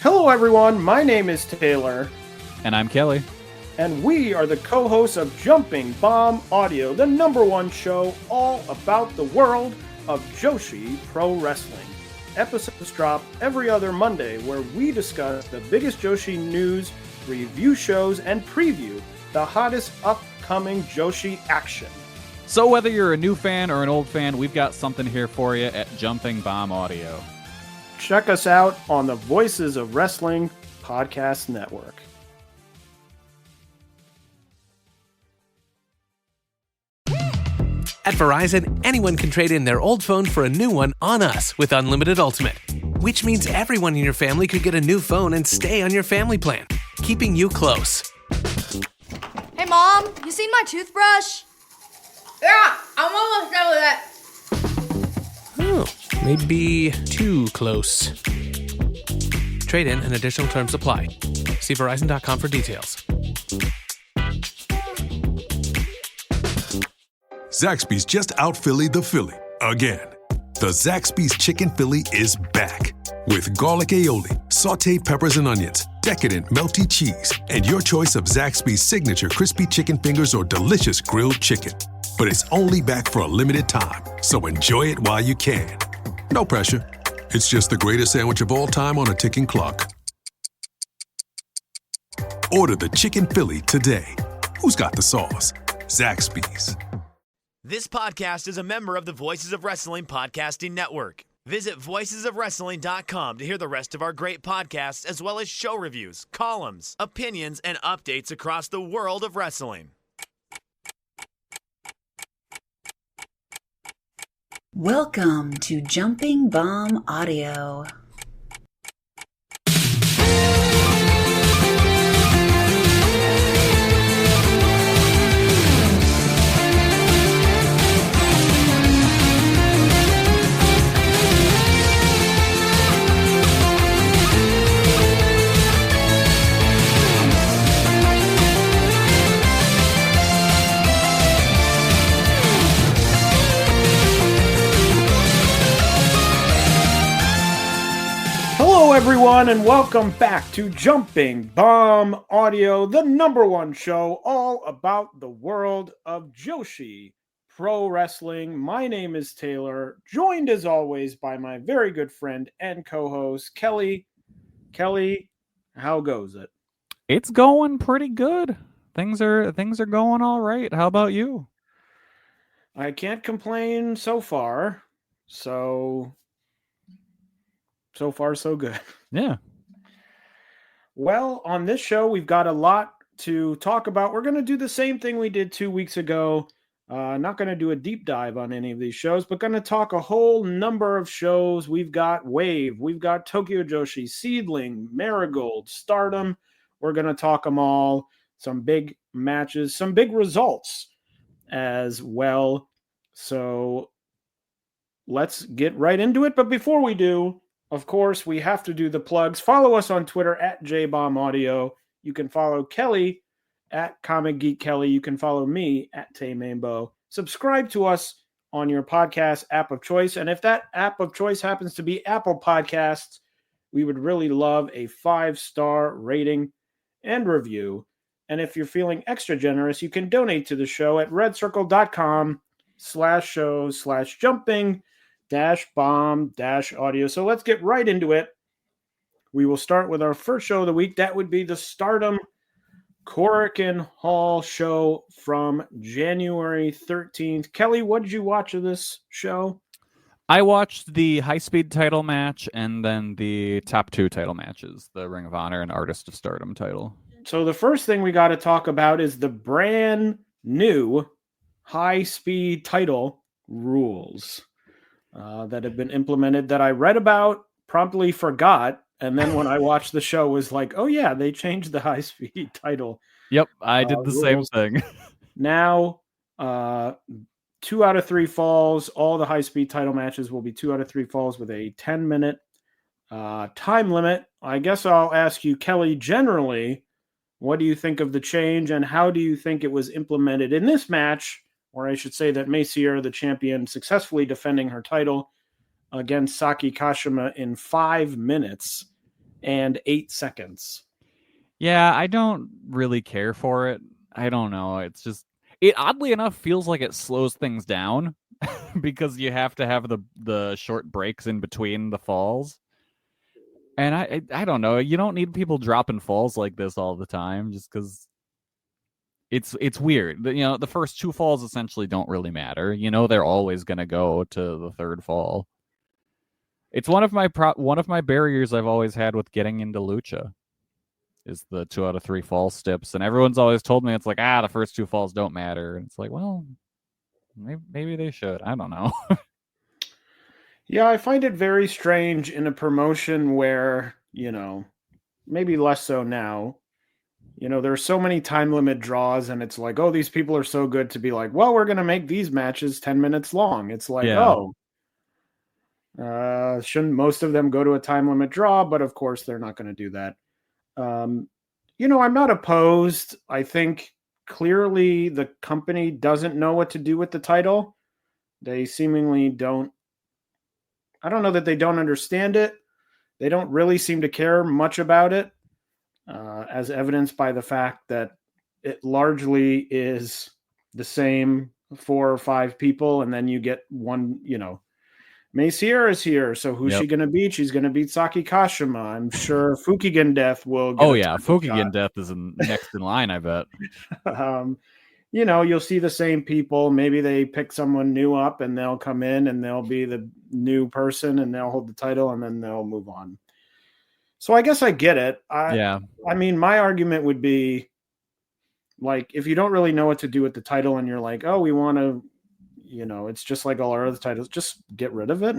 Hello, everyone. My name is Taylor. And I'm Kelly. And we are the co-hosts of Jumping Bomb Audio, the #1 show all about the world of Joshi Pro Wrestling. Episodes drop every other Monday where we discuss the biggest Joshi news, review shows, and preview the hottest upcoming Joshi action. So whether you're a new fan or an old fan, we've got something here for you at Jumping Bomb Audio. Check us out on the Voices of Wrestling Podcast Network. At Verizon, anyone can trade in their old phone for a new one on us with Unlimited Ultimate, which means everyone in your family could get a new phone and stay on your family plan, keeping you close. Hey, Mom, you seen my toothbrush? Yeah, I'm almost done with that. Oh, maybe too close. Trade in and additional terms apply. See Verizon.com for details. Zaxby's just out-Phillied the Philly again. The Zaxby's Chicken Philly is back with garlic aioli, sautéed peppers and onions, decadent melty cheese, and your choice of Zaxby's signature crispy chicken fingers or delicious grilled chicken. But it's only back for a limited time, so enjoy it while you can. No pressure. It's just the greatest sandwich of all time on a ticking clock. Order the Chicken Philly today. Who's got the sauce? Zaxby's. This podcast is a member of the Voices of Wrestling Podcasting Network. Visit voicesofwrestling.com to hear the rest of our great podcasts, as well as show reviews, columns, opinions, and updates across the world of wrestling. Welcome to Jumping Bomb Audio. Hello, everyone, and welcome back to Jumping Bomb Audio, the #1 show all about the world of Joshi Pro Wrestling. My name is Taylor, joined as always by my very good friend and co-host, Kelly. Kelly, how goes it? It's going pretty good. Things are going all right. How about you? I can't complain so far. So far, so good. Yeah. Well, on this show, we've got a lot to talk about. We're going to do the same thing we did 2 weeks ago. Not going to do a deep dive on any of these shows, but going to talk a whole number of shows. We've got Wave, we've got Tokyo Joshi, SEAdLINNNG, Marigold, Stardom. We're going to talk them all. Some big matches, some big results as well. So let's get right into it. But before we do, of course, we have to do the plugs. Follow us on Twitter at JBombAudio. You can follow Kelly at Comic Geek Kelly. You can follow me at Tay Mambo. Subscribe to us on your podcast app of choice. And if that app of choice happens to be Apple Podcasts, we would really love a 5-star rating and review. And if you're feeling extra generous, you can donate to the show at redcircle.com/show/jumping-bomb-audio. So let's get right into it. We will start with our first show of the week. That would be the Stardom Korakuen Hall show from January 13th. Kelly, what did you watch of this show? I watched the high-speed title match and then the top 2 title matches, the Ring of Honor and Artist of Stardom title. So the first thing we got to talk about is the brand new high-speed title rules that have been implemented that I read about, promptly forgot, and then when I watched the show was like, oh yeah, they changed the high-speed title. Yep, I did the same rules. thing. Now, 2 out of 3 falls. All the high-speed title matches will be 2 out of 3 falls with a 10-minute time limit. I guess I'll ask you, Kelly, generally, what do you think of the change, and how do you think it was implemented in this match, or I should say that Meissier, the champion, successfully defending her title against Saki Kashima in 5 minutes. and 8 seconds. Yeah, I don't really care for it. I don't know. It's just, it oddly enough feels like it slows things down because you have to have the short breaks in between the falls. And I don't know. You don't need people dropping falls like this all the time just because it's weird. The first 2 falls essentially don't really matter. They're always going to go to the third fall. It's one of my barriers I've always had with getting into lucha. Is the 2 out of 3 fall steps, and everyone's always told me it's like the first 2 falls don't matter, and it's like, well, maybe they should. I don't know. Yeah, I find it very strange in a promotion where maybe less so now. There's so many time limit draws, and it's like, oh, these people are so good to be like, well, we're gonna make these matches 10 minutes long. It's like, shouldn't most of them go to a time limit draw? But of course, they're not going to do that. I'm not opposed. I think clearly the company doesn't know what to do with the title. They seemingly don't. I don't know that they don't understand it. They don't really seem to care much about it, as evidenced by the fact that it largely is the same 4 or 5 people, and then you get one, May Sierra is here, so who's she going to beat? She's going to beat Saki Kashima. I'm sure Fukigen Death will get Fukigen Death is next in line, I bet. You'll see the same people. Maybe they pick someone new up, and they'll come in, and they'll be the new person, and they'll hold the title, and then they'll move on. So I guess I get it. I mean, my argument would be, like, if you don't really know what to do with the title, and you're like, oh, we want to, it's just like all our other titles, just get rid of it.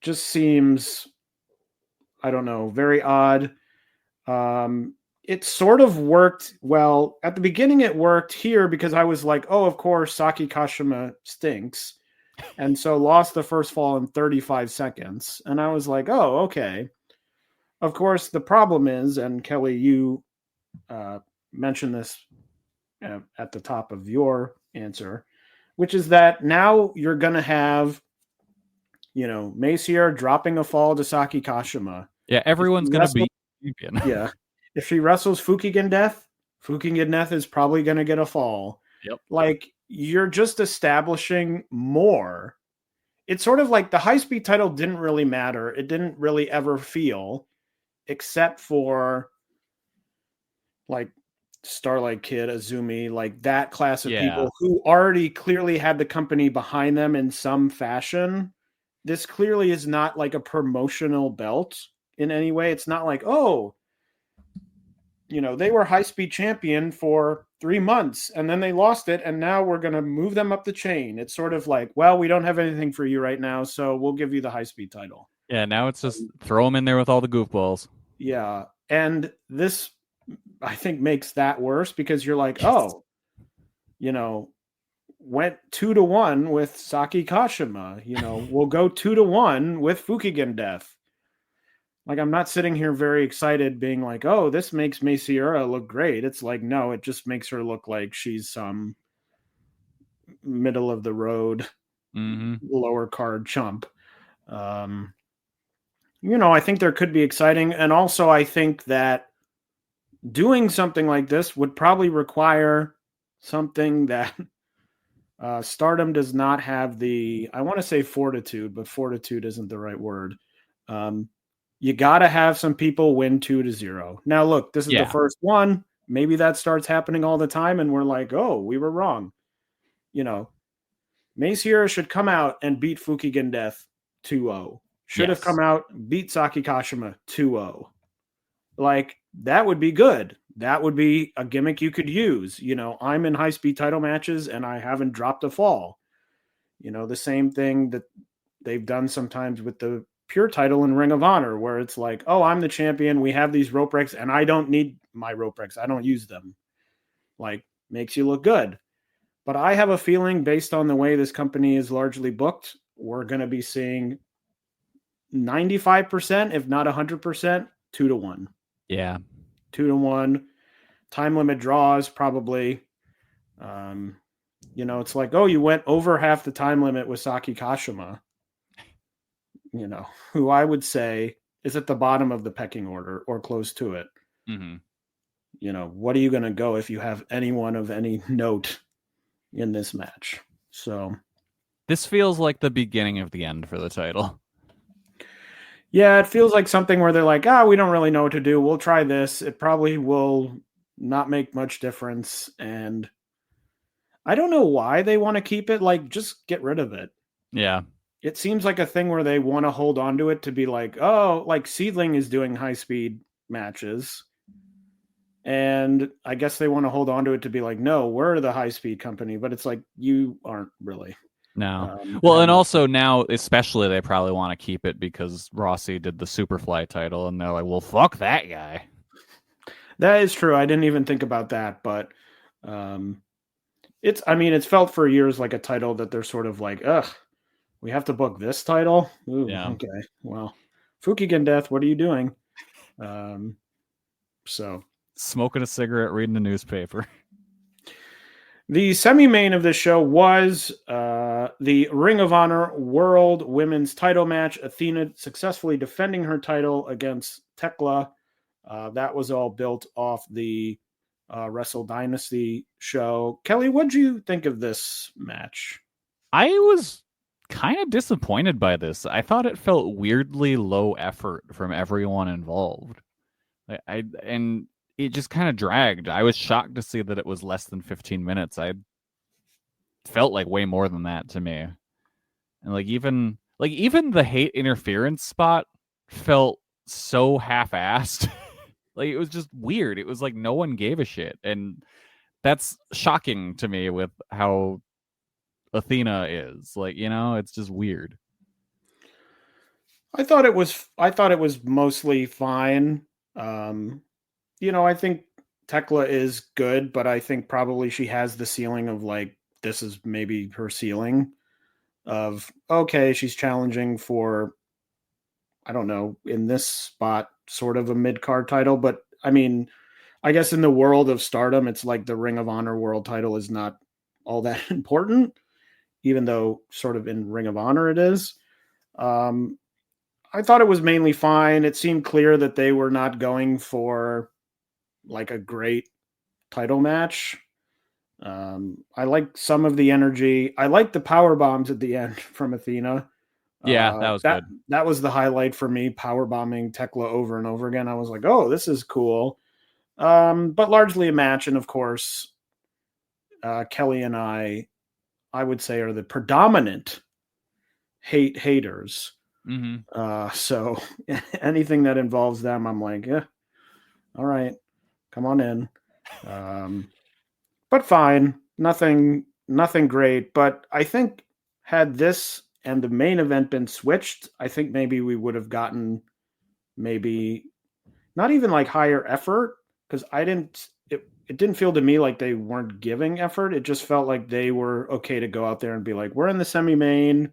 Just seems, I don't know, very odd. It sort of worked well. At the beginning, it worked here because I was like, oh, of course, Saki Kashima stinks. And so lost the first fall in 35 seconds. And I was like, oh, okay. Of course, the problem is, and Kelly, you mentioned this at the top of your answer, which is that now you're going to have, May Sierra dropping a fall to Saki Kashima. Yeah, everyone's going to be champion. Yeah. If she wrestles Fukigen Death is probably going to get a fall. Yep. Like, you're just establishing more. It's sort of like the high-speed title didn't really matter. It didn't really ever feel, except for, like, Starlight Kid, Azumi, like that class of people who already clearly had the company behind them in some fashion. This clearly is not like a promotional belt in any way. It's not like, oh, they were high-speed champion for 3 months and then they lost it and now we're going to move them up the chain. It's sort of like, well, we don't have anything for you right now, so we'll give you the high-speed title. Yeah, now it's just throw them in there with all the goofballs. Yeah, and this, I think, makes that worse because you're like, oh, went 2-1 with Saki Kashima. We'll go 2-1 with Fukigen Death. Like, I'm not sitting here very excited being like, oh, this makes May Sierra look great. It's like, no, it just makes her look like she's some middle of the road, lower card chump. I think there could be exciting. And also I think that doing something like this would probably require something that Stardom does not have I want to say fortitude, but fortitude isn't the right word. You got to have some people win 2-0. Now, look, this is the first one. Maybe that starts happening all the time, and we're like, oh, we were wrong. May Sierra should come out and beat Fukigen Death 2-0. Should have come out, beat Saki Kashima 2-0. Like, that would be good. That would be a gimmick you could use. I'm in high-speed title matches, and I haven't dropped a fall. The same thing that they've done sometimes with the pure title in Ring of Honor, where it's like, oh, I'm the champion. We have these rope breaks, and I don't need my rope breaks. I don't use them. Like, makes you look good. But I have a feeling, based on the way this company is largely booked, we're going to be seeing 95%, if not 100%, 2-1. Yeah. 2-1. Time limit draws, probably. It's like, oh, you went over half the time limit with Saki Kashima. who I would say is at the bottom of the pecking order or close to it. Mm-hmm. What are you going to go if you have anyone of any note in this match? So this feels like the beginning of the end for the title. Yeah, it feels like something where they're like, we don't really know what to do. We'll try this. It probably will not make much difference. And I don't know why they want to keep it. Like, just get rid of it. Yeah. It seems like a thing where they want to hold on to it to be like, like SEAdLINNNG is doing high-speed matches. And I guess they want to hold on to it to be like, no, we're the high-speed company. But it's like, you aren't really. No. Well, and also now, especially, they probably want to keep it because Rossi did the Superfly title, and they're like, well, fuck that guy. That is true. I didn't even think about that, but it's felt for years like a title that they're sort of like, we have to book this title? Ooh, yeah. Okay. Well, Fukigen Death, what are you doing? So smoking a cigarette, reading the newspaper. The semi-main of this show was the Ring of Honor World Women's Title match. Athena successfully defending her title against Tekla. That was all built off the Wrestle Dynasty show. Kelly, what do you think of this match? I was kind of disappointed by this. I thought it felt weirdly low effort from everyone involved. And it just kind of dragged. I was shocked to see that it was less than 15 minutes. I felt like way more than that to me. And even the hate interference spot felt so half-assed. It was just weird. It was like no one gave a shit. And that's shocking to me with how Athena is. It's just weird. I thought it was mostly fine. I think Tekla is good, but I think probably she has the ceiling of this is maybe her ceiling of, okay, she's challenging for, I don't know, in this spot, sort of a mid-card title. But I guess in the world of Stardom, it's like the Ring of Honor world title is not all that important, even though sort of in Ring of Honor it is. I thought it was mainly fine. It seemed clear that they were not going for a great title match. I like some of the energy. I like the power bombs at the end from Athena. Yeah, that was good. That was the highlight for me, power bombing Tekla over and over again. I was like, oh, this is cool. But largely a match. And of course, Kelly and I would say, are the predominant haters. Mm-hmm. So anything that involves them, I'm like, all right, come on in. But fine, nothing great. But I think had this and the main event been switched, I think maybe we would have gotten maybe not even higher effort, because it didn't feel to me like they weren't giving effort. It just felt like they were okay to go out there and be like, we're in the semi-main.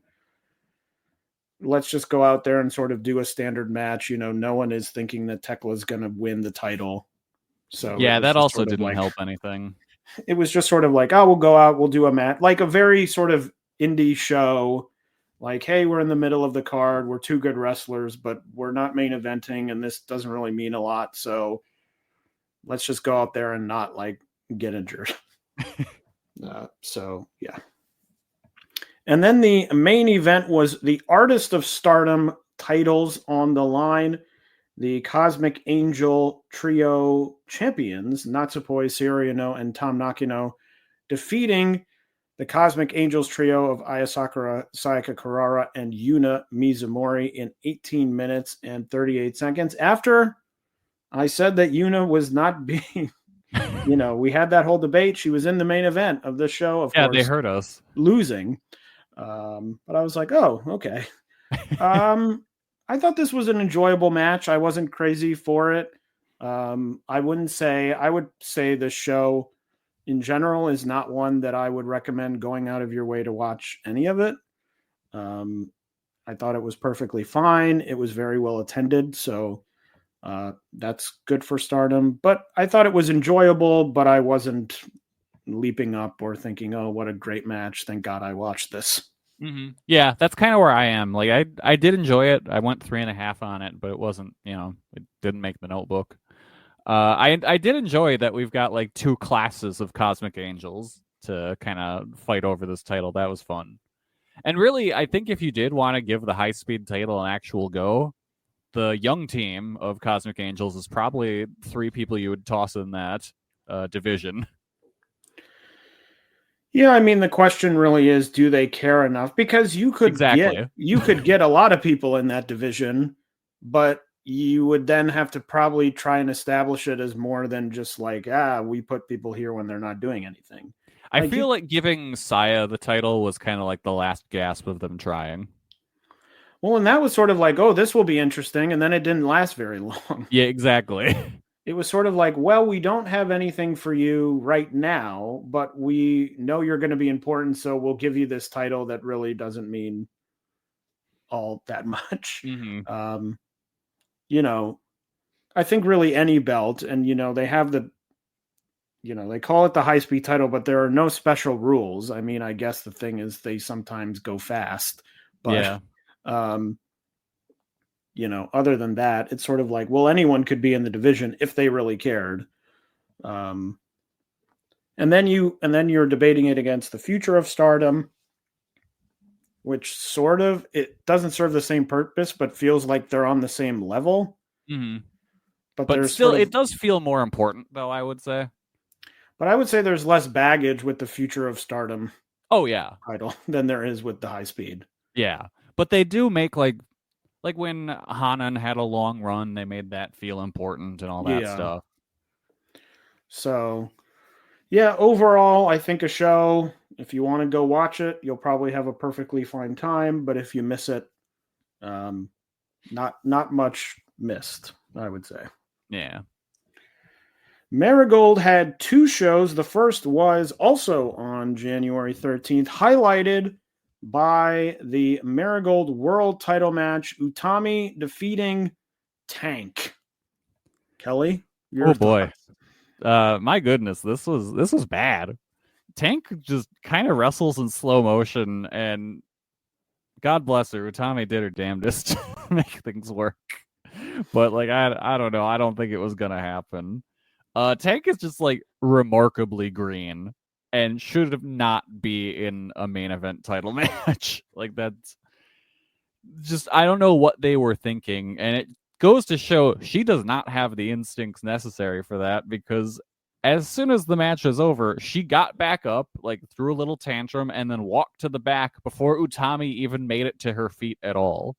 Let's just go out there and sort of do a standard match. No one is thinking that Tekla is going to win the title. So yeah, that also didn't help anything. It was just sort of like, we'll go out, we'll do a match, like a very sort of indie show. Like, hey, we're in the middle of the card. We're two good wrestlers, but we're not main eventing, and this doesn't really mean a lot. So let's just go out there and not get injured. So yeah. And then the main event was the Artist of Stardom titles on the line. The Cosmic Angel Trio champions, Natsupoi Sirino and Tam Nakano, defeating the Cosmic Angels trio of Aya Sakura, Sayaka Kurara, and Yuna Mizumori in 18 minutes and 38 seconds. After I said that Yuna was not being, we had that whole debate. She was in the main event of this show. Of course, they heard us losing. But I was like, oh, okay. I thought this was an enjoyable match. I wasn't crazy for it. I would say the show in general is not one that I would recommend going out of your way to watch any of it. I thought it was perfectly fine. It was very well attended. So that's good for Stardom, but I thought it was enjoyable, but I wasn't leaping up or thinking, oh, what a great match. Thank God I watched this. Yeah, that's kind of where I am. Like, I did enjoy it. I went 3.5 on it, but it wasn't, it didn't make the notebook. I did enjoy that we've got like 2 classes of Cosmic Angels to kind of fight over this title. That was fun. And really, I think if you did want to give the high speed title an actual go, the young team of Cosmic Angels is probably 3 people you would toss in that division. Yeah, I mean the question really is, do they care enough? Because you could get a lot of people in that division, but you would then have to probably try and establish it as more than just like, we put people here when they're not doing anything. I feel like giving Saya the title was kind of like the last gasp of them trying. Well, and that was sort of like, oh, this will be interesting, and then it didn't last very long. Yeah, exactly. It was sort of like, well, we don't have anything for you right now, but we know you're going to be important, so we'll give you this title that really doesn't mean all that much. I think really any belt, and they have they call it the high-speed title, but there are no special rules. I mean, I guess the thing is they sometimes go fast, but other than that, it's sort of like, well, anyone could be in the division if they really cared. And then you're debating it against the future of Stardom, which sort of, it doesn't serve the same purpose, but feels like they're on the same level. But still, it does feel more important, though, I would say. But I would say there's less baggage with the future of Stardom. Oh, yeah. Title than there is with the high speed. Yeah. But they do make like when Hanan had a long run, they made that feel important and all that stuff. So, yeah, overall, I think a show, if you want to go watch it, you'll probably have a perfectly fine time. But if you miss it, not much missed, I would say. Yeah. Marigold had 2 shows. The first was also on January 13th, highlighted by the Marigold World Title match, Utami defeating Tank. Kelly, oh boy, my goodness, this was bad. Tank just kind of wrestles in slow motion, and God bless her, Utami did her damnedest to make things work. But like, I don't know, I don't think it was gonna happen. Tank is just like remarkably green and should have not be in a main event title match. Like, that's just, I don't know what they were thinking. And it goes to show she does not have the instincts necessary for that, because as soon as the match is over, she got back up, like threw a little tantrum, and then walked to the back before Utami even made it to her feet at all.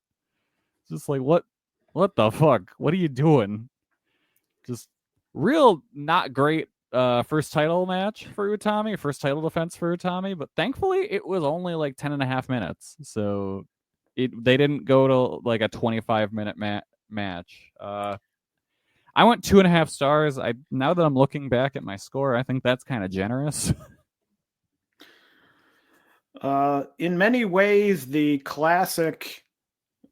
Just like, what the fuck? What are you doing? Just real not great first title match for Utami, first title defense for Utami, but thankfully it was only like 10.5 minutes, so they didn't go to like a 25-minute match. I went 2.5 stars. Now that I'm looking back at my score, I think that's kind of generous. In many ways, the classic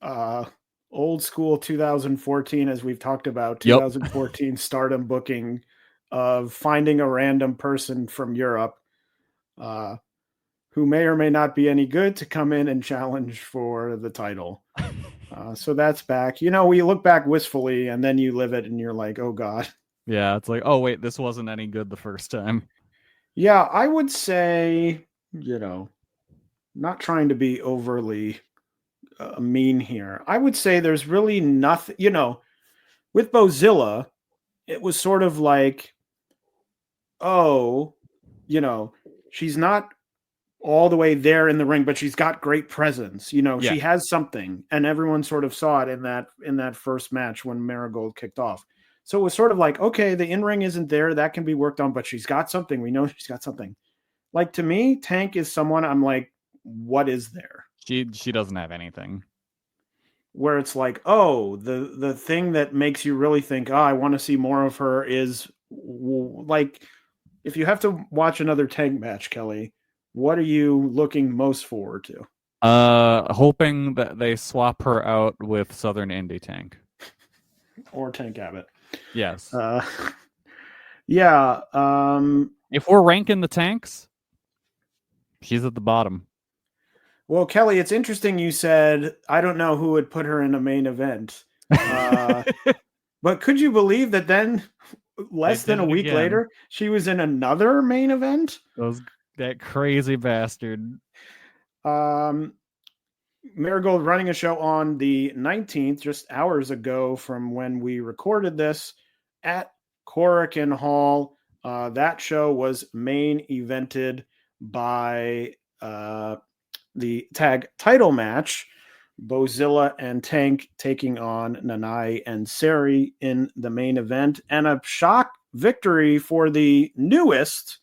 old school 2014, as we've talked about, 2014 Stardom booking of finding a random person from Europe who may or may not be any good to come in and challenge for the title. So that's back. We look back wistfully and then you live it and you're like, oh God. Yeah, it's like, oh wait, this wasn't any good the first time. Yeah, I would say, not trying to be overly mean here. I would say there's really nothing, with Bozilla, it was sort of like, she's not all the way there in the ring, but she's got great presence. She has something, and everyone sort of saw it in that first match when Marigold kicked off. So it was sort of like, okay, the in-ring isn't there. That can be worked on, but she's got something. We know she's got something. Like, to me, Tank is someone I'm like, what is there? She doesn't have anything. Where it's like, oh, the thing that makes you really think, I want to see more of her is, like, if you have to watch another Tank match, Kelly, what are you looking most forward to? Hoping that they swap her out with Southern Indie Tank. Or Tank Abbott. Yes. Yeah. If we're ranking the tanks, she's at the bottom. Well, Kelly, it's interesting you said, I don't know who would put her in a main event. But could you believe that then, less They than did a it week again. later, she was in another main event? That crazy bastard. Marigold running a show on the 19th, just hours ago from when we recorded this, at Korakuen Hall. That show was main evented by the tag title match, Bozilla and Tank taking on Nanai and Sari in the main event, and a shock victory for the newest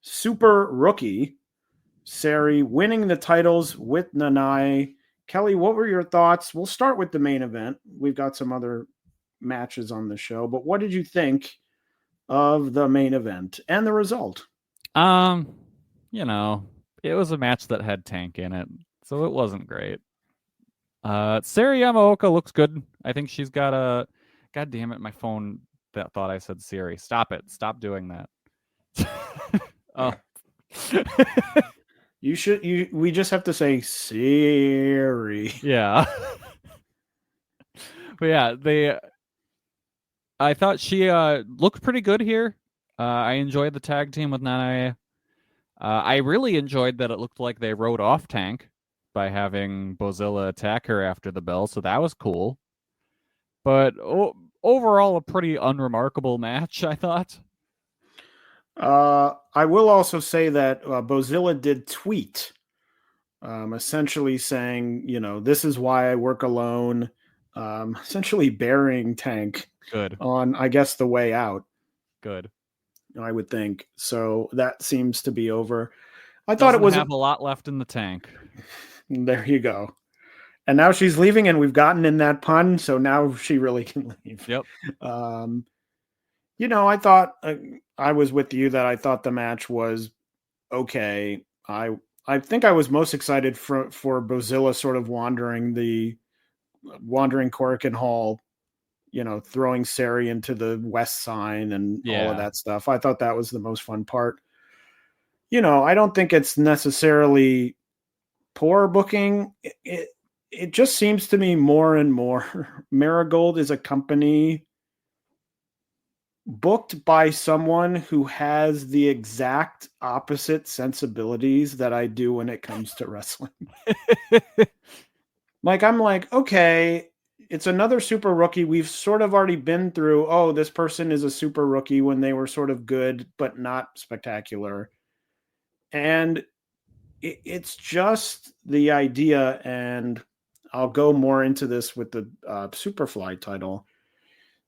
super rookie, Sari, winning the titles with Nanai. Kelly, what were your thoughts? We'll start with the main event. We've got some other matches on the show, but what did you think of the main event and the result? It was a match that had Tank in it, so it wasn't great. Sari Yamaoka looks good. I think she's got a... God damn it, my phone that thought I said Siri. Stop it. Stop doing that. Oh. We just have to say Siri. Yeah. But yeah, I thought she looked pretty good here. I enjoyed the tag team with Nanae. I really enjoyed that it looked like they wrote off Tank by having Bozilla attack her after the bell, so that was cool. But overall, a pretty unremarkable match, I thought. I will also say that Bozilla did tweet, essentially saying, this is why I work alone, essentially burying Tank. Good. On, I guess, the way out. Good. I would think. So that seems to be over. I thought it was have a lot left in the tank. There you go. And now she's leaving, and we've gotten in that pun, so now she really can leave. Yep. I thought I was with you that I thought the match was okay. I think I was most excited for Bozilla sort of wandering Korakuen Hall, throwing Sari into the West sign and all of that stuff. I thought that was the most fun part. I don't think it's necessarily poor booking. It just seems to me more and more Marigold is a company booked by someone who has the exact opposite sensibilities that I do when it comes to wrestling. I'm like, okay, it's another super rookie. We've sort of already been through, this person is a super rookie when they were sort of good, but not spectacular. And it's just the idea, and I'll go more into this with the Superfly title,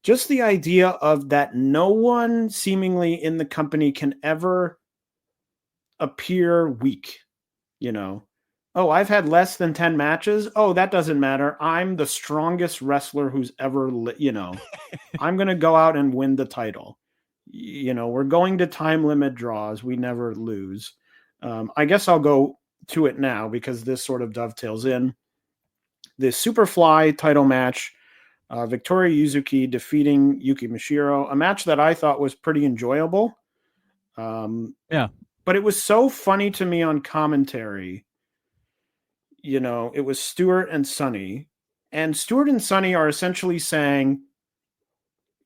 just the idea of that no one seemingly in the company can ever appear weak, I've had less than 10 matches. That doesn't matter. I'm the strongest wrestler who's ever, I'm going to go out and win the title. We're going to time limit draws. We never lose. I guess I'll go to it now because this sort of dovetails in. The Superfly title match, Victoria Yuzuki defeating Yuki Mishiro, a match that I thought was pretty enjoyable. Yeah. But it was so funny to me on commentary. It was Stuart and Sonny, and Stuart and Sonny are essentially saying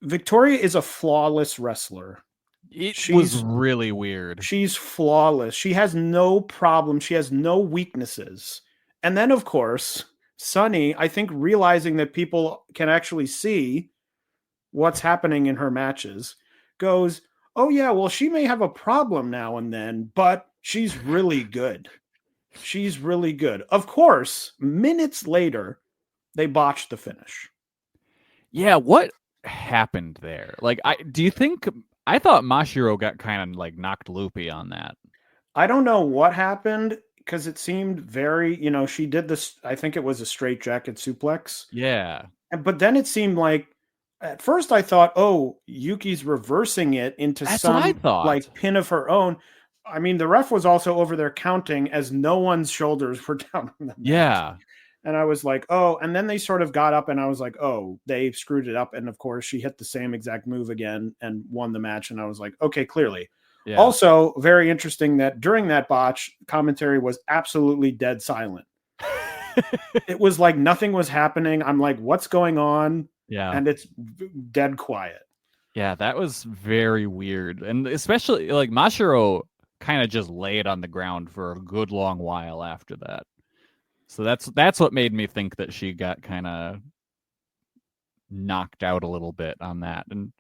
Victoria is a flawless wrestler. It was really weird. She's flawless. She has no problem. She has no weaknesses. And then, of course, Sonny, I think, realizing that people can actually see what's happening in her matches, goes, oh, yeah, well, she may have a problem now and then, but she's really good. She's really good. Of course, minutes later, they botched the finish. Yeah, what happened there? Do you think... I thought Mashiro got kind of knocked loopy on that. I don't know what happened because it seemed very, she did this, I think it was a straight jacket suplex. Yeah. But then it seemed like, at first I thought, Yuki's reversing it into some pin of her own. I mean, the ref was also over there counting as no one's shoulders were down on them. Yeah. And I was like, and then they sort of got up and I was like, they screwed it up. And of course she hit the same exact move again and won the match. And I was like, okay, clearly. Yeah. Also, very interesting that during that botch, commentary was absolutely dead silent. It was like nothing was happening. I'm like, what's going on? Yeah. And it's dead quiet. Yeah, that was very weird. And especially like Mashiro kind of just laid on the ground for a good long while after that. So that's what made me think that she got kind of knocked out a little bit on that. And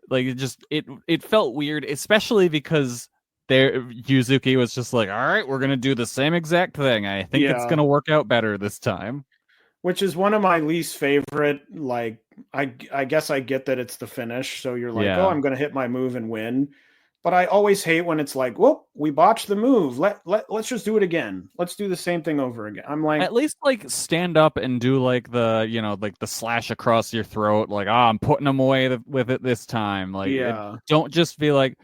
like it felt weird, especially because Yuzuki was just like, all right, we're gonna do the same exact thing. I think it's gonna work out better this time. Which is one of my least favorite. Like, I guess I get that it's the finish, so you're like, oh, I'm gonna hit my move and win. But I always hate when it's like, well, we botched the move. Let's just do it again. Let's do the same thing over again. I'm like, at least like stand up and do like the, like the slash across your throat. Like, I'm putting them away with it this time. Like, don't just be like,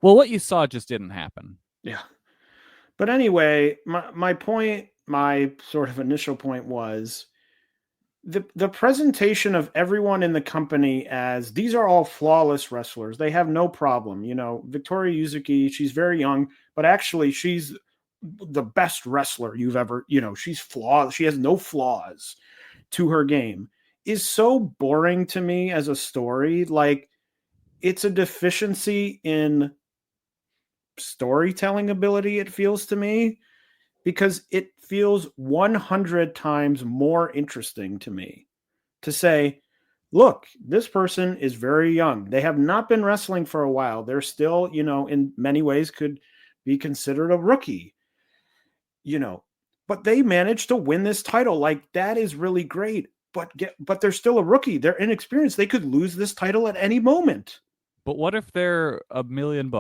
well, what you saw just didn't happen. Yeah. But anyway, my point, my sort of initial point was the presentation of everyone in the company as these are all flawless wrestlers. They have no problem. Victoria Yuzuki, she's very young, but actually she's the best wrestler you've ever, she's flawed. She has no flaws to her game. Is so boring to me as a story. Like, it's a deficiency in storytelling ability, it feels to me, because it feels 100 times more interesting to me to say, look, this person is very young. They have not been wrestling for a while. They're still, in many ways could be considered a rookie, but they managed to win this title. Like, that is really great, but they're still a rookie. They're inexperienced. They could lose this title at any moment. But what if they're $1 million?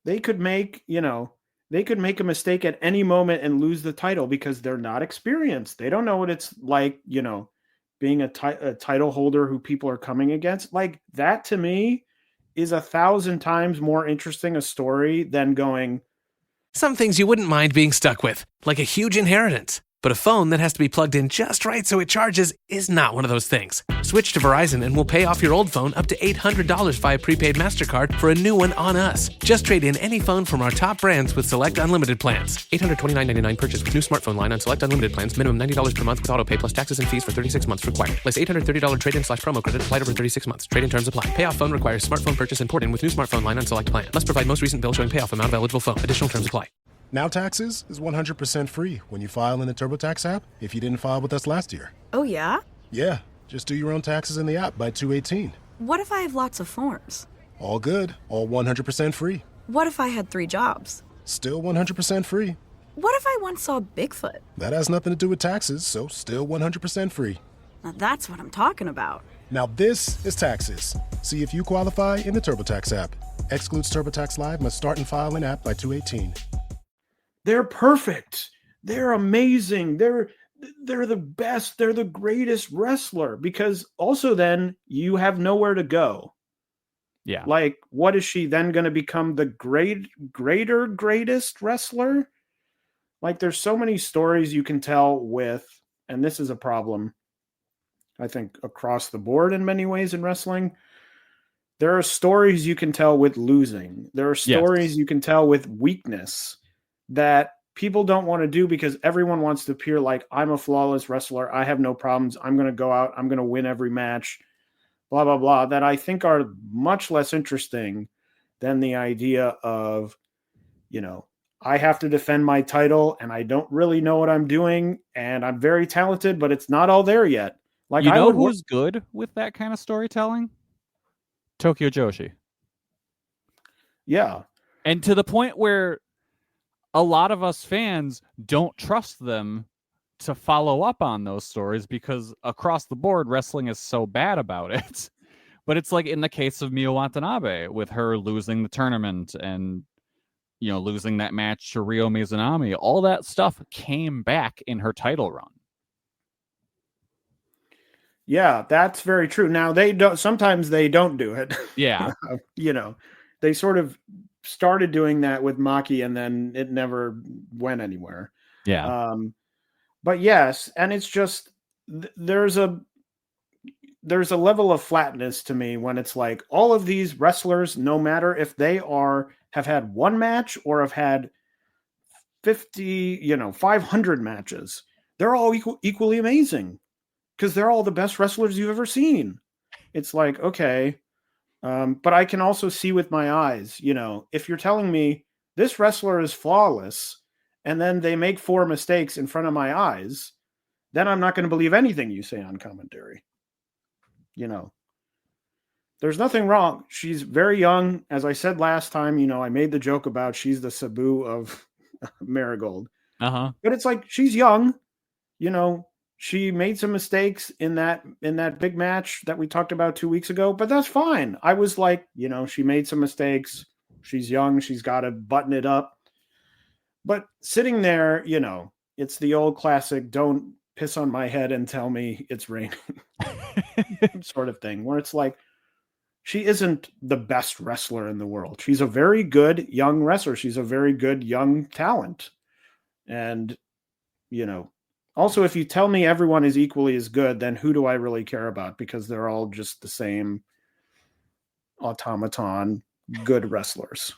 They could make, they could make a mistake at any moment and lose the title because they're not experienced. They don't know what it's like, being a title holder who people are coming against. Like, that to me is 1,000 times more interesting a story than going. Some things you wouldn't mind being stuck with, like a huge inheritance. But a phone that has to be plugged in just right so it charges is not one of those things. Switch to Verizon and we'll pay off your old phone up to $800 via prepaid MasterCard for a new one on us. Just trade in any phone from our top brands with select unlimited plans. $829.99 purchase with new smartphone line on select unlimited plans. Minimum $90 per month with autopay plus taxes and fees for 36 months required. Place $830 trade-in/promo credit applied over 36 months. Trade-in terms apply. Payoff phone requires smartphone purchase and port-in with new smartphone line on select plan. Must provide most recent bill showing payoff amount of eligible phone. Additional terms apply. Now Taxes is 100% free when you file in the TurboTax app if you didn't file with us last year. Oh, yeah? Yeah, just do your own taxes in the app by 2/18. What if I have lots of forms? All good, all 100% free. What if I had 3 jobs? Still 100% free. What if I once saw Bigfoot? That has nothing to do with taxes, so still 100% free. Now that's what I'm talking about. Now this is Taxes. See if you qualify in the TurboTax app. Excludes TurboTax Live, must start and file in app by 2/18. They're perfect. They're amazing. They're the best. They're the greatest wrestler, because also then you have nowhere to go. Yeah. Like, what is she then going to become, the greatest wrestler? Like, there's so many stories you can tell with, and this is a problem, I think, across the board in many ways in wrestling. There are stories you can tell with losing. There are stories you can tell with weakness that people don't want to do because everyone wants to appear like, I'm a flawless wrestler. I have no problems. I'm going to go out. I'm going to win every match, blah, blah, blah, that I think are much less interesting than the idea of, I have to defend my title and I don't really know what I'm doing and I'm very talented, but it's not all there yet. Like, who's good with that kind of storytelling? Tokyo Joshi. Yeah. And to the point where a lot of us fans don't trust them to follow up on those stories because across the board, wrestling is so bad about it. But it's like in the case of Miyu Watanabe with her losing the tournament and, losing that match to Ryo Mizunami, all that stuff came back in her title run. Yeah, that's very true. Now sometimes they don't do it. Yeah. They sort of started doing that with Maki and then it never went anywhere. Yeah. But yes, and it's just there's there's a level of flatness to me when it's like all of these wrestlers, no matter if they have had one match or have had 50, 500 matches, they're all equally amazing because they're all the best wrestlers you've ever seen. It's like, okay, but I can also see with my eyes, if you're telling me this wrestler is flawless and then they make 4 mistakes in front of my eyes, then I'm not going to believe anything you say on commentary. There's nothing wrong. She's very young. As I said last time, I made the joke about she's the Sabu of Marigold. Uh-huh. But it's like, she's young. She made some mistakes in that big match that we talked about 2 weeks ago, but that's fine. I was like, she made some mistakes. She's young. She's got to button it up. But sitting there, it's the old classic, don't piss on my head and tell me it's raining sort of thing, where it's like, she isn't the best wrestler in the world. She's a very good young wrestler. She's a very good young talent. And, also, if you tell me everyone is equally as good, then who do I really care about? Because they're all just the same automaton, good wrestlers.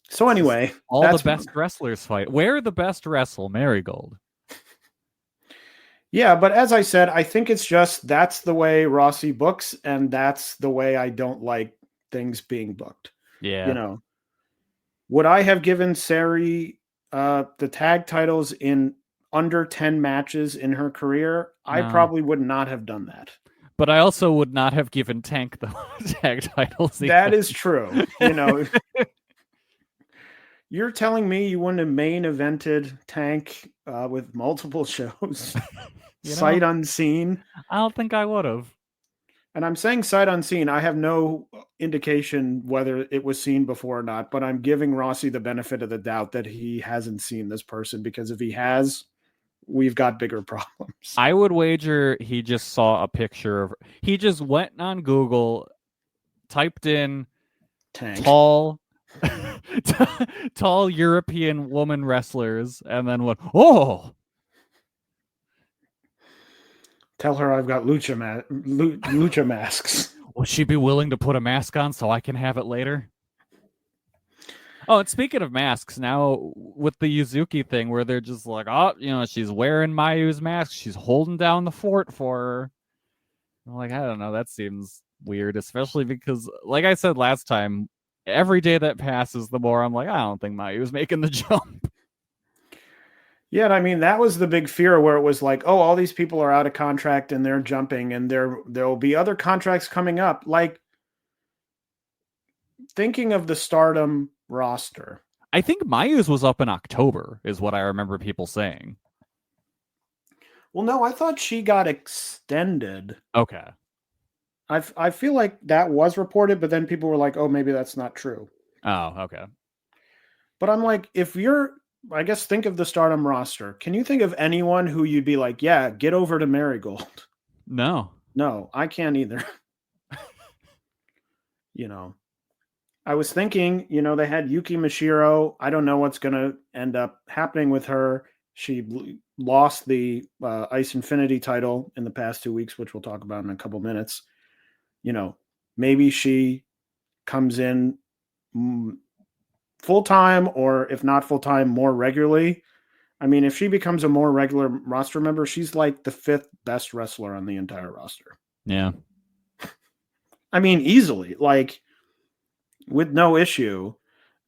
So anyway, all the best wrestlers fight. Where the best wrestle? Marigold. Yeah, but as I said, I think it's just that's the way Rossi books, and that's the way I don't like things being booked. Yeah. Would I have given Saree the tag titles in under 10 matches in her career? No. I probably would not have done that. But I also would not have given Tank the tag titles either. That is true. You're telling me you wouldn't have main evented Tank with multiple shows? Sight unseen? I don't think I would have. And I'm saying sight unseen. I have no indication whether it was seen before or not, but I'm giving Rossi the benefit of the doubt that he hasn't seen this person, because if he has, we've got bigger problems. I would wager he just saw a picture of... He just went on Google, typed in Tank. tall European woman wrestlers, and then went, oh! Tell her I've got lucha masks. Would she be willing to put a mask on so I can have it later? Oh, and speaking of masks, now with the Yuzuki thing where they're just like, oh, she's wearing Mayu's mask. She's holding down the fort for her. I'm like, I don't know. That seems weird, especially because, like I said last time, every day that passes, the more I'm like, I don't think Mayu's making the jump. Yeah, I mean, that was the big fear where it was like, oh, all these people are out of contract and they're jumping, and there'll be other contracts coming up. Like, thinking of the Stardom roster. I think Mayu's was up in October, is what I remember people saying. Well, no, I thought she got extended. Okay. I feel like that was reported, but then people were like, oh, maybe that's not true. Oh, okay. But I'm like, I guess think of the Stardom roster. Can you think of anyone who you'd be like, yeah, get over to Marigold? No. No, I can't either. I was thinking, they had Yuki Mashiro. I don't know what's going to end up happening with her. She lost the Ice Infinity title in the past 2 weeks, which we'll talk about in a couple minutes. Maybe she comes in full-time, or if not full-time, more regularly. I mean, if she becomes a more regular roster member, she's like the 5th best wrestler on the entire roster. Yeah. I mean, easily, like, with no issue.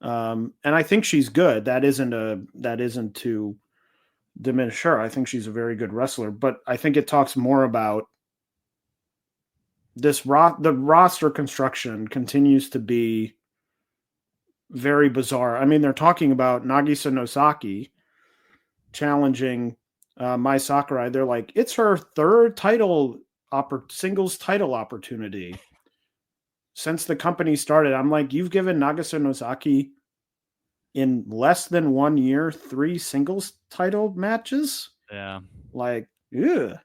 And I think she's good. That isn't to diminish her. I think she's a very good wrestler, but I think it talks more about the roster construction continues to be very bizarre. I mean, they're talking about Nagisa Nosaki challenging Mai Sakurai. They're like, it's her 3rd singles title opportunity since the company started. I'm like, you've given Nagisa Nosaki in less than 1 year 3 singles title matches? Yeah. Like, ugh.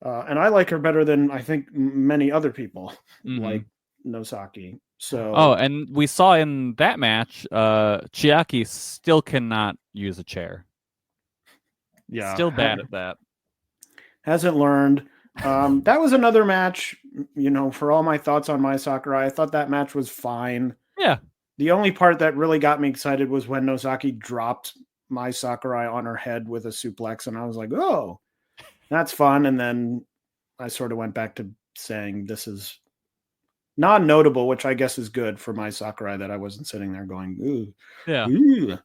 And I like her better than I think many other people like Nosaki. So, and we saw in that match, Chiaki still cannot use a chair. Yeah, still bad at that. Hasn't learned. That was another match, for all my thoughts on Mai Sakurai, I thought that match was fine. Yeah. The only part that really got me excited was when Nozaki dropped Mai Sakurai on her head with a suplex, and I was like, oh, that's fun. And then I sort of went back to saying this is non-notable, which I guess is good for Mai Sakurai, that I wasn't sitting there going, ooh. Yeah. Ooh.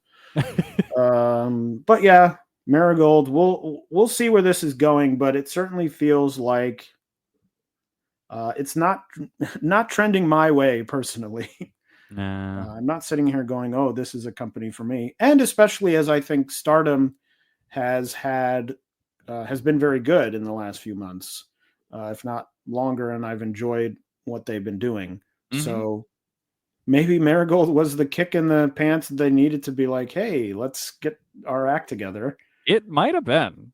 But yeah, Marigold, we'll see where this is going, but it certainly feels like it's not trending my way personally. Nah. I'm not sitting here going, oh, this is a company for me. And especially as I think Stardom has been very good in the last few months, if not longer, and I've enjoyed what they've been doing. Mm-hmm. So maybe Marigold was the kick in the pants that they needed to be like, hey, let's get our act together. It might have been.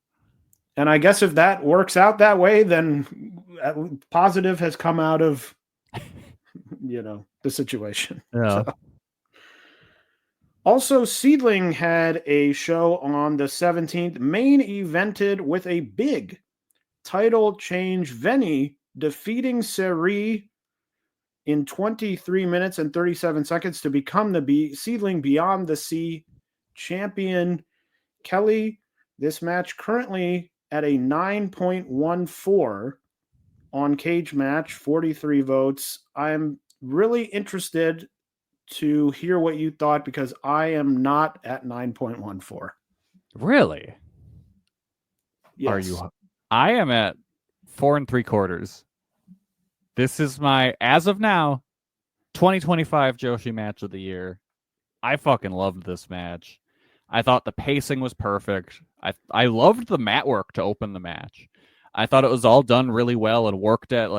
And I guess if that works out that way, then positive has come out of, the situation. Yeah. So. Also, SEAdLINNG had a show on the 17th, main evented with a big title change. Veni defeating SAREEE in 23 minutes and 37 seconds to become the SEAdLINNG Beyond the Sea champion. Kelly, this match currently at a 9.14 on Cage Match, 43 votes. I'm really interested to hear what you thought, because I am not at 9.14. Really? Yes. Are you? I am at 4 3/4. This is my, as of now, 2025 Joshi match of the year. I fucking loved this match. I thought the pacing was perfect. I loved the mat work to open the match. I thought it was all done really well and worked at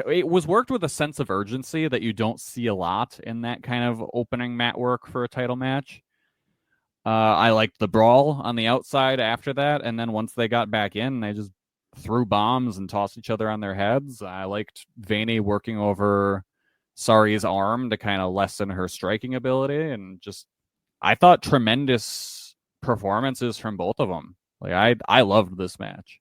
it was worked with a sense of urgency that you don't see a lot in that kind of opening mat work for a title match. I liked the brawl on the outside after that, and then once they got back in, they just threw bombs and tossed each other on their heads. I liked Vani working over Sari's arm to kind of lessen her striking ability, and just I thought tremendous performances from both of them. I loved this match.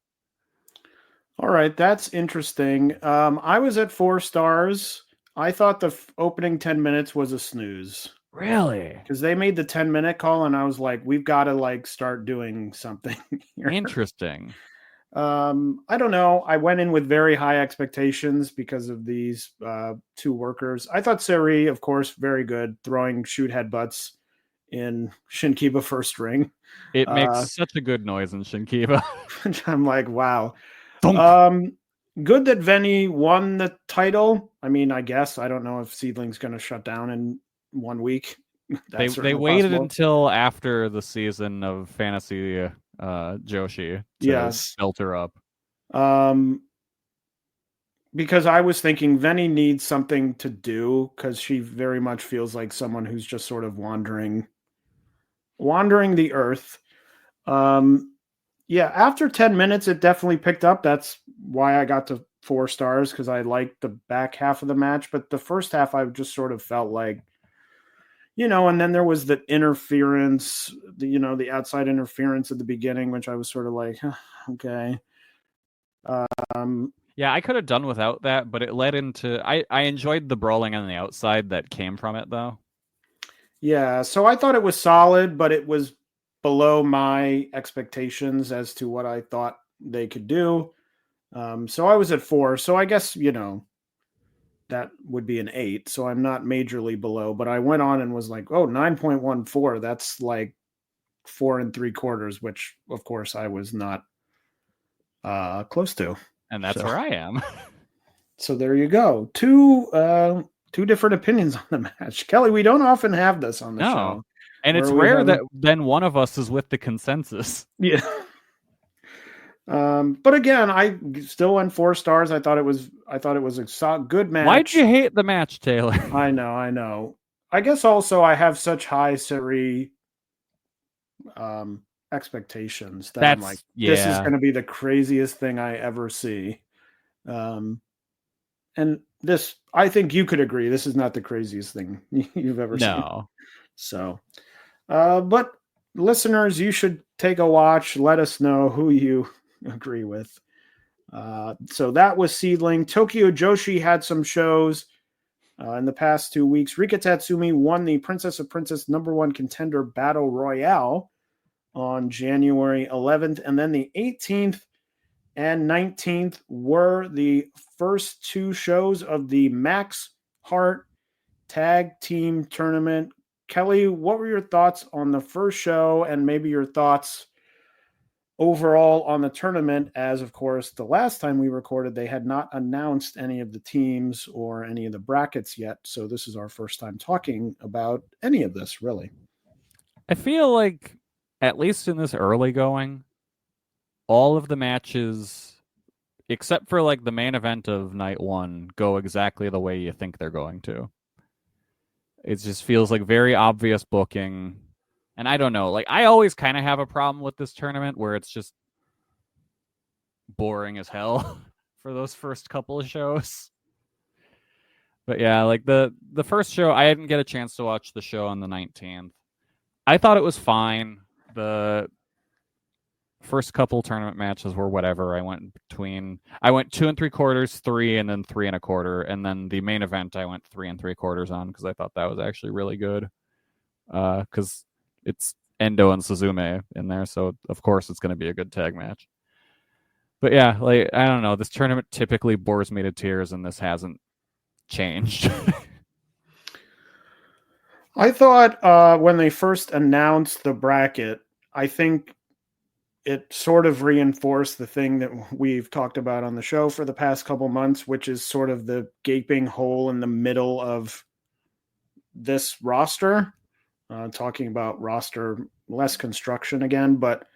All right, that's interesting. I was at 4 stars. I thought the opening 10 minutes was a snooze. Really? Because they made the 10-minute call, and I was like, we've got to start doing something here. Interesting. I don't know. I went in with very high expectations because of these two workers. I thought SAREEE, of course, very good, throwing shoot headbutts in Shinkiba first ring. It makes such a good noise in Shinkiba. I'm like, wow. Good that Veni won the title. I mean, I guess I don't know if SEAdLINNG's going to shut down in 1 week. They waited until after the season of Fantasy Joshi to belt her up. Because I was thinking Veni needs something to do, because she very much feels like someone who's just sort of wandering the earth. Yeah, after 10 minutes, it definitely picked up. That's why I got to 4 stars, because I liked the back half of the match. But the first half, I just sort of felt like, and then there was the interference, the outside interference at the beginning, which I was sort of like, okay. Yeah, I could have done without that, but it led into... I enjoyed the brawling on the outside that came from it, though. Yeah, so I thought it was solid, but it was below my expectations as to what I thought they could do. So I was at 4. So I guess, that would be an 8. So I'm not majorly below, but I went on and was like, oh, 9.14. That's like 4 3/4, which of course I was not close to. And that's where I am. So there you go. Two different opinions on the match. Kelly, we don't often have this on the show. And it's rare that then one of us is with the consensus. Yeah. But again, I still went 4 stars. I thought it was a good match. Why'd you hate the match, Taylor? I know. I guess also I have such high SAREEE expectations that I'm like, this is going to be the craziest thing I ever see. And this, I think you could agree, this is not the craziest thing you've ever seen. No. So, but listeners, you should take a watch. Let us know who you agree with. So that was SEAdLINNG. Tokyo Joshi had some shows in the past 2 weeks. Rika Tatsumi won the Princess of Princess #1 contender battle royale on January 11th. And then the 18th and 19th were the first 2 shows of the Max Heart Tag Team Tournament. Kelly, what were your thoughts on the first show, and maybe your thoughts overall on the tournament, as of course the last time we recorded they had not announced any of the teams or any of the brackets yet, so this is our first time talking about any of this, really. I feel like, at least in this early going, all of the matches, except for like the main event of night 1, go exactly the way you think they're going to. It just feels like very obvious booking. And I don't know, like I always kind of have a problem with this tournament where it's just boring as hell for those first couple of shows. But yeah, like the first show, I didn't get a chance to watch the show on the 19th. I thought it was fine. The first couple tournament matches were whatever. I went 2 3/4, 3, and then 3 1/4. And then the main event I went 3 3/4 on because I thought that was actually really good. Because it's Endo and Suzume in there, so of course it's going to be a good tag match. But yeah, like I don't know, this tournament typically bores me to tears, and this hasn't changed. I thought when they first announced the bracket, I think it sort of reinforced the thing that we've talked about on the show for the past couple months, which is sort of the gaping hole in the middle of this roster. Talking about roster less construction again, but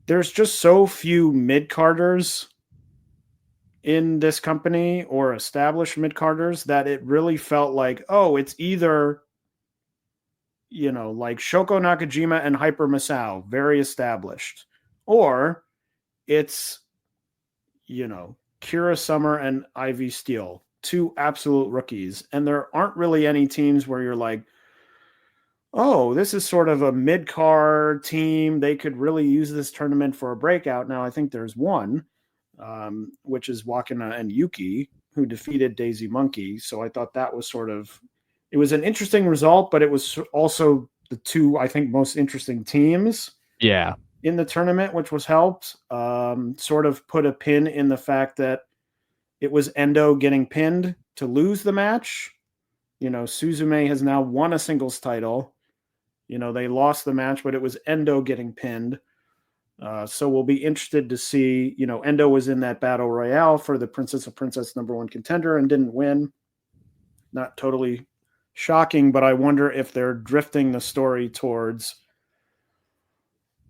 there's just so few mid-carders in this company or established mid-carders that it really felt like, oh, it's either, like Shoko Nakajima and Hyper Masao, very established, or it's, Kira Summer and Ivy Steele, 2 absolute rookies. And there aren't really any teams where you're like, oh, this is sort of a mid-card team. They could really use this tournament for a breakout. Now, I think there's one, which is Wakana and Yuki, who defeated Daisy Monkey. So I thought that was it was an interesting result, but it was also the 2, I think, most interesting teams in the tournament, which was helped. Sort of put a pin in the fact that it was Endo getting pinned to lose the match. Suzume has now won a singles title. They lost the match, but it was Endo getting pinned. So we'll be interested to see, Endo was in that battle royale for the Princess of Princess #1 contender and didn't win. Not totally shocking, but I wonder if they're drifting the story towards,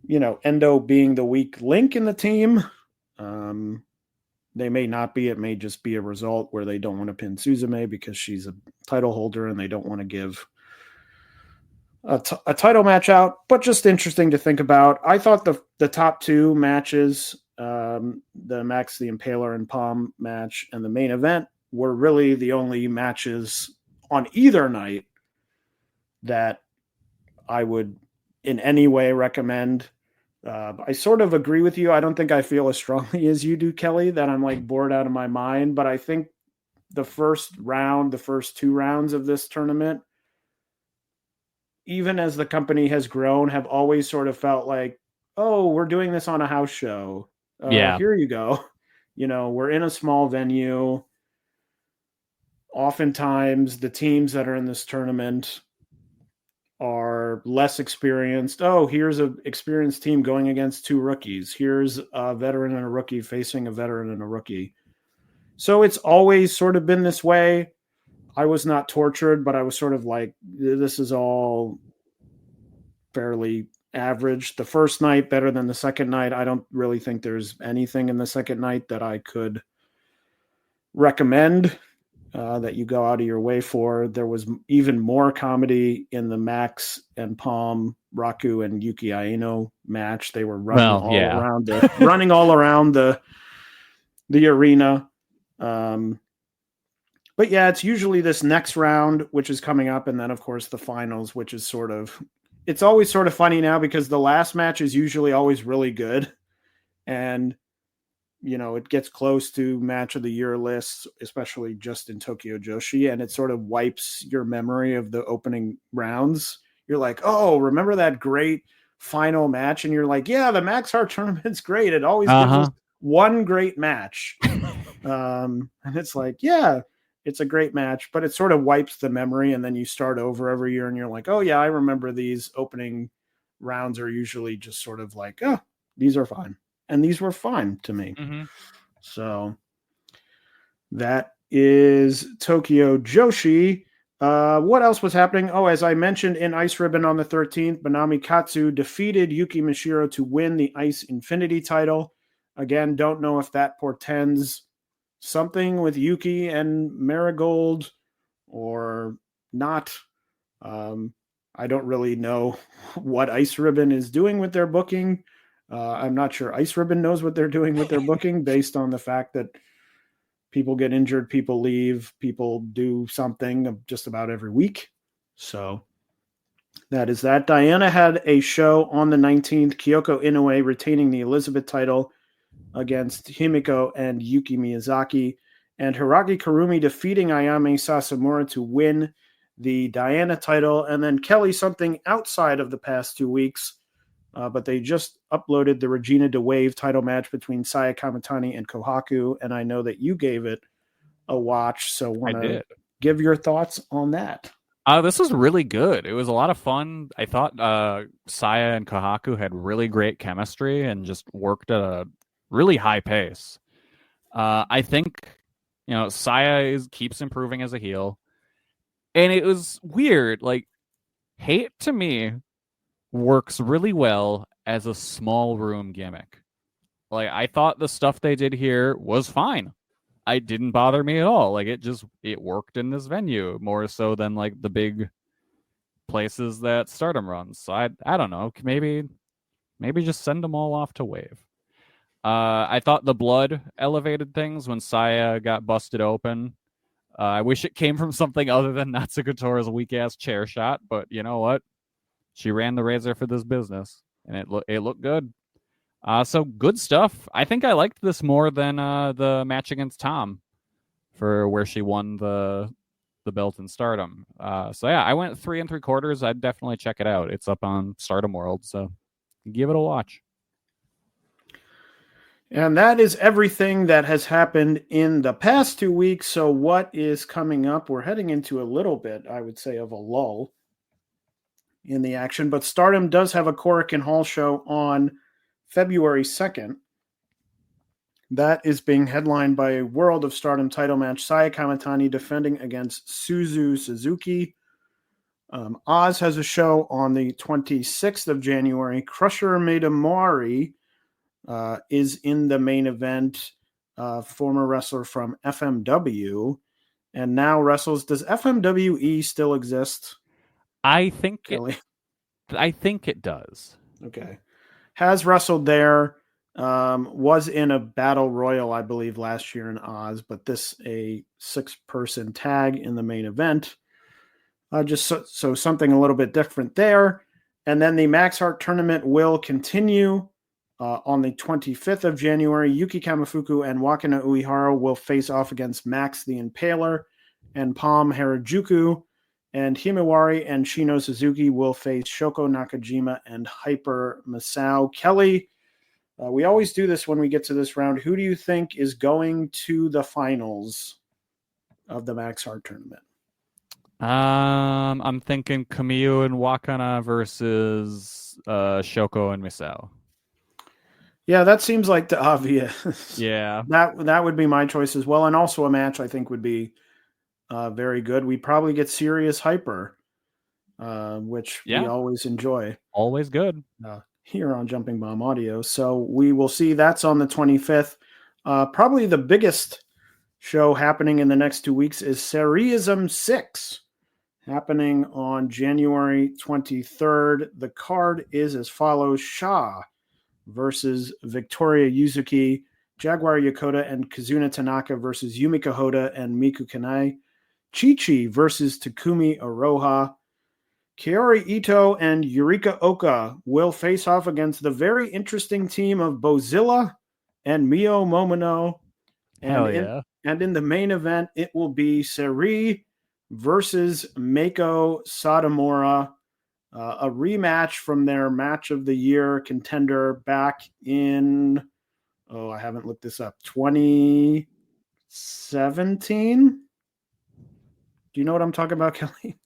Endo being the weak link in the team. They may not be. It may just be a result where they don't want to pin Suzume because she's a title holder and they don't want to give a title match out, but just interesting to think about. I thought the top 2 matches, the Max the Impaler and Palm match and the main event, were really the only matches on either night that I would in any way recommend. I sort of agree with you. I don't think I feel as strongly as you do, Kelly, that I'm like bored out of my mind, but I think the first 2 rounds of this tournament, even as the company has grown, have always sort of felt like, oh, we're doing this on a house show. Here you go. We're in a small venue. Oftentimes, the teams that are in this tournament are less experienced. Oh, here's an experienced team going against 2 rookies. Here's a veteran and a rookie facing a veteran and a rookie. So it's always sort of been this way. I was not tortured, but I was sort of like, this is all fairly average. The first night better than the second night. I don't really think there's anything in the second night that I could recommend that you go out of your way for. There was even more comedy in the Max and Palm, Raku and Yuki Aino match. They were running all around the arena. But yeah, it's usually this next round, which is coming up. And then of course the finals, which is it's always sort of funny now because the last match is usually always really good. And, it gets close to match of the year lists, especially just in Tokyo Joshi, and it sort of wipes your memory of the opening rounds. You're like, oh, remember that great final match? And you're like, yeah, the Max Heart tournament's great. It always gives us one great match. And it's like, yeah, it's a great match, but it sort of wipes the memory, and then you start over every year and you're like, oh yeah, I remember these opening rounds are usually just sort of like, oh, these are fine. And these were fine to me. Mm-hmm. So that is Tokyo Joshi. What else was happening? Oh, as I mentioned in Ice Ribbon on the 13th, Manami Katsu defeated Yuki Mishiro to win the Ice Infinity title. Again, don't know if that portends something with Yuki and Marigold or not. I don't really know what Ice Ribbon is doing with their booking. I'm not sure Ice Ribbon knows what they're doing with their booking based on the fact that people get injured, people leave, people do something just about every week. So that is that. Diana had a show on the 19th, Kyoko Inoue retaining the Elizabeth title against Himiko and Yuki Miyazaki, and Hiragi Kurumi defeating Ayame Sasamura to win the Diana title. And then Kelly, something outside of the past 2 weeks, but they just uploaded the Regina DeWave title match between Saya Kamitani and Kohaku, and I know that you gave it a watch, so want to give your thoughts on that. This was really good. It was a lot of fun. I thought Saya and Kohaku had really great chemistry and just worked at a really high pace. I think, Saya keeps improving as a heel. And it was weird. Like, Hate to me works really well as a small room gimmick. Like, I thought the stuff they did here was fine. It didn't bother me at all. Like, it worked in this venue more so than like the big places that Stardom runs. So I don't know. Maybe just send them all off to Wave. I thought the blood elevated things when Saya got busted open. I wish it came from something other than Natsukotora's weak-ass chair shot, but you know what? She ran the razor for this business, and it looked good. So good stuff. I think I liked this more than the match against Tom for where she won the belt in Stardom. So yeah, I went 3 3/4. I'd definitely check it out. It's up on Stardom World, so give it a watch. And that is everything that has happened in the past 2 weeks. So what is coming up? We're heading into a little bit, I would say, of a lull in the action. But Stardom does have a Korakuen Hall show on February 2nd. That is being headlined by a World of Stardom title match. Saya Kamitani defending against Suzu Suzuki. Oz has a show on the 26th of January. Crusher Midamori is in the main event, former wrestler from FMW, and now wrestles. Does FMWE still exist? I think it does. Okay. Has wrestled there, was in a battle royal, I believe, last year in Oz, but this a 6-person tag in the main event. Just so something a little bit different there. And then the Max Heart tournament will continue. On the 25th of January, Yuki Kamifuku and Wakana Uehara will face off against Max the Impaler and Palm Harajuku, and Himawari and Shino Suzuki will face Shoko Nakajima and Hyper Masao. Kelly, we always do this when we get to this round. Who do you think is going to the finals of the Max Heart tournament? I'm thinking Kamiyu and Wakana versus Shoko and Misao. Yeah, that seems like the obvious. Yeah. That would be my choice as well. And also a match I think would be very good. We probably get Serious Hyper, which we always enjoy. Always good. Here on Jumping Bomb Audio. So we will see. That's on the 25th. Probably the biggest show happening in the next 2 weeks is SAREEEism VI, happening on January 23rd. The card is as follows: Sha versus Victoria Yuzuki, Jaguar Yokota and Kazuna Tanaka versus Yumika Hoda and Miku Kanai, Chi-Chi versus Takumi Aroha, Kaori Ito and Yurika Oka will face off against the very interesting team of Bozilla and Mio Momono. Hell yeah. And in the main event, it will be Saree versus Meiko Satomura, a rematch from their match of the year contender back in, I haven't looked this up, 2017? Do you know what I'm talking about, Kelly?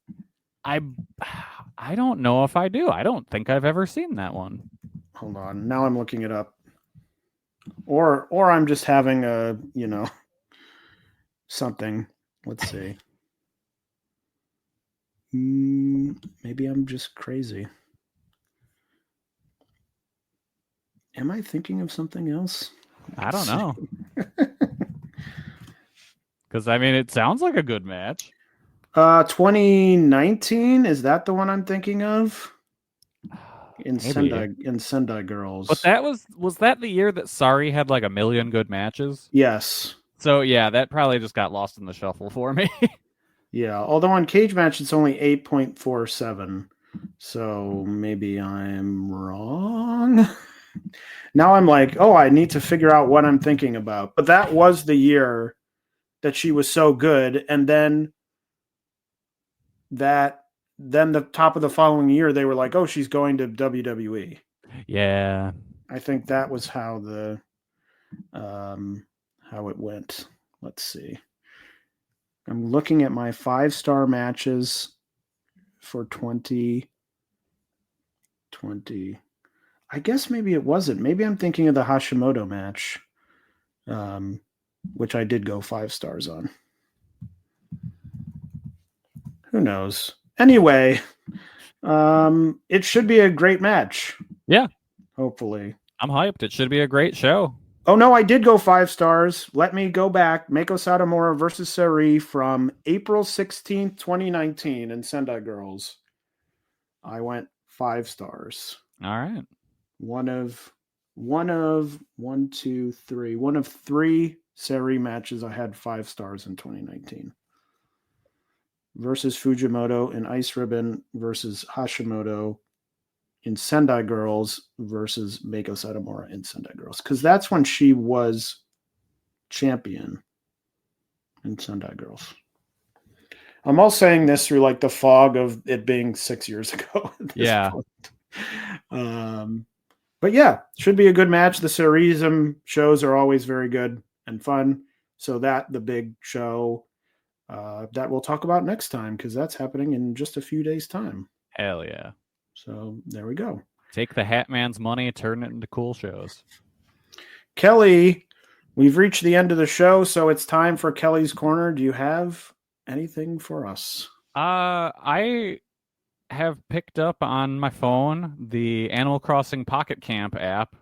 I don't know if I do. I don't think I've ever seen that one. Hold on. Now I'm looking it up. Or I'm just having a, something. Let's see. Maybe I'm just crazy. Am I thinking of something else? I don't know. Because, it sounds like a good match. 2019, is that the one I'm thinking of? In Maybe. Sendai Girls. But was that the year that Sari had like a million good matches? Yes. So yeah, that probably just got lost in the shuffle for me. Yeah, although on Cage Match it's only 8.47. So maybe I'm wrong. Now I'm like, I need to figure out what I'm thinking about. But that was the year that she was so good, and then the top of the following year they were like, she's going to WWE. Yeah. I think that was how how it went. Let's see. I'm looking at my 5-star matches for 2020. I guess maybe it wasn't. Maybe I'm thinking of the Hashimoto match, which I did go 5 stars on. Who knows? Anyway, it should be a great match. Yeah. Hopefully. I'm hyped. It should be a great show. Oh, no, I did go 5 stars. Let me go back. Meiko Satomura versus Saree from April 16th, 2019 in Sendai Girls. I went 5 stars. All right. One of 3 Saree matches I had 5 stars in 2019. Versus Fujimoto in Ice Ribbon versus Hashimoto in Sendai Girls versus Meiko Satomura in Sendai Girls. Because that's when she was champion in Sendai Girls. I'm all saying this through like the fog of it being 6 years ago. Yeah. But yeah, should be a good match. The SAREEEism shows are always very good and fun. So the big show that we'll talk about next time, because that's happening in just a few days' time. Hell yeah. So there we go. Take the Hat Man's money, turn it into cool shows. Kelly, we've reached the end of the show, so it's time for Kelly's Corner. Do you have anything for us? I have picked up on my phone the Animal Crossing Pocket Camp app.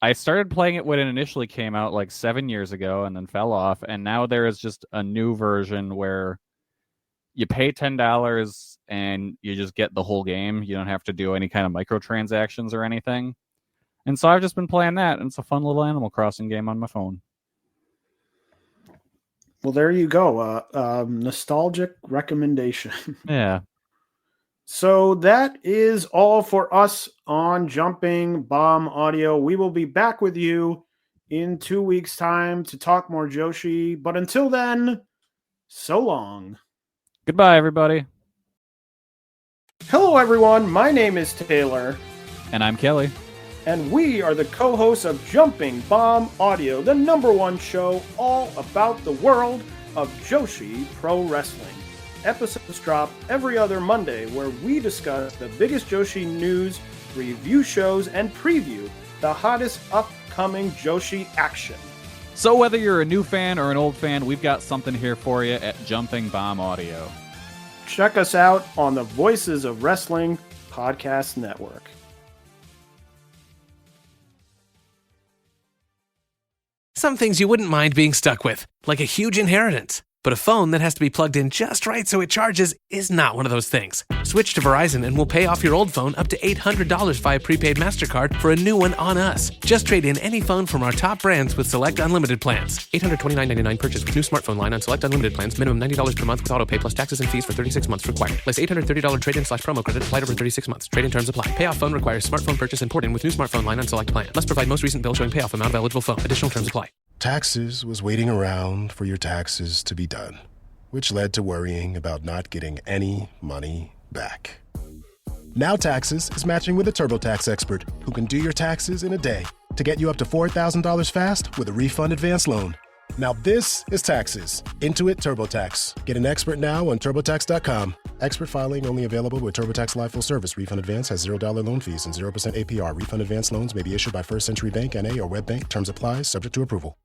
I started playing it when it initially came out like 7 years ago and then fell off, and now there is just a new version where you pay $10 and you just get the whole game. You don't have to do any kind of microtransactions or anything. And so I've just been playing that, and it's a fun little Animal Crossing game on my phone. Well, there you go. Nostalgic recommendation. Yeah. So that is all for us on Jumping Bomb Audio. We will be back with you in 2 weeks' time to talk more Joshi. But until then, so long. Goodbye, everybody. Hello, everyone. My name is Taylor. And I'm Kelly. And we are the co-hosts of Jumping Bomb Audio, the #1 show all about the world of Joshi Pro Wrestling. Episodes drop every other Monday, where we discuss the biggest Joshi news, review shows, and preview the hottest upcoming Joshi action. So whether you're a new fan or an old fan, we've got something here for you at Jumping Bomb Audio. Check us out on the Voices of Wrestling Podcast Network. Some things you wouldn't mind being stuck with, like a huge inheritance. But a phone that has to be plugged in just right so it charges is not one of those things. Switch to Verizon and we'll pay off your old phone up to $800 via prepaid MasterCard for a new one on us. Just trade in any phone from our top brands with select unlimited plans. $829.99 purchase with new smartphone line on select unlimited plans. Minimum $90 per month with auto pay plus taxes and fees for 36 months required. Plus $830 trade-in/promo credit applied over 36 months. Trade-in terms apply. Payoff phone requires smartphone purchase and port in with new smartphone line on select plan. Must provide most recent bill showing payoff amount of eligible phone. Additional terms apply. Taxes was waiting around for your taxes to be done, which led to worrying about not getting any money back. Now Taxes is matching with a TurboTax expert who can do your taxes in a day to get you up to $4,000 fast with a refund advance loan. Now this is Taxes. Intuit TurboTax. Get an expert now on TurboTax.com. Expert filing only available with TurboTax Live Full Service. Refund Advance has $0 loan fees and 0% APR. Refund advance loans may be issued by First Century Bank, N.A. or WebBank. Terms apply. Subject to approval.